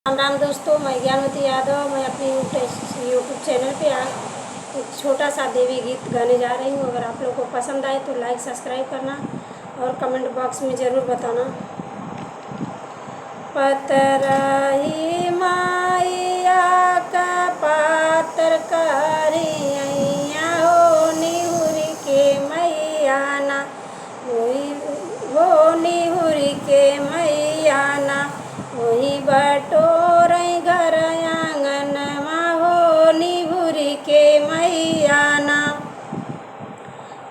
राम राम दोस्तों, मैं ज्ञानवती यादव। मैं अपनी यूट्यूब चैनल पे एक छोटा सा देवी गीत गाने जा रही हूँ। अगर आप लोगों को पसंद आए तो लाइक सब्सक्राइब करना और कमेंट बॉक्स में ज़रूर बताना। पतरही माइया का पातर करिया हो निहुरी के मैया ना, वो निहुरी के मैया ना, वही बटोर घर आंगनमा हो निहुरी के मैया ना।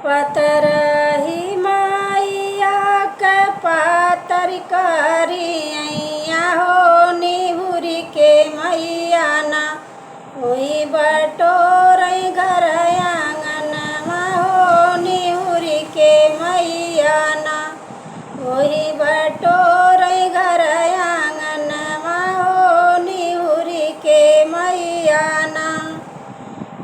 पतरही माइया के पातर करिया हो निहुरी के मैया ना, वही बटोर घर आंगनमा हो निहुरी के मैया ना, वही बटोर घर आंगनमा हो निहुरी के मैया ना।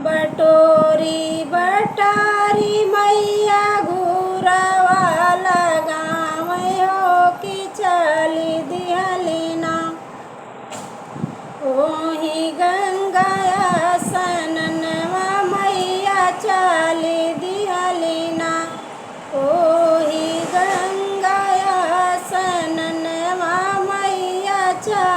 बटोरी बटारी मैया घूरावा लगाव हो कि चली दिहलीना, ओही गंगाया सननवा मैया चली दिहलीना, ओही गंगाया सननवा मैया चली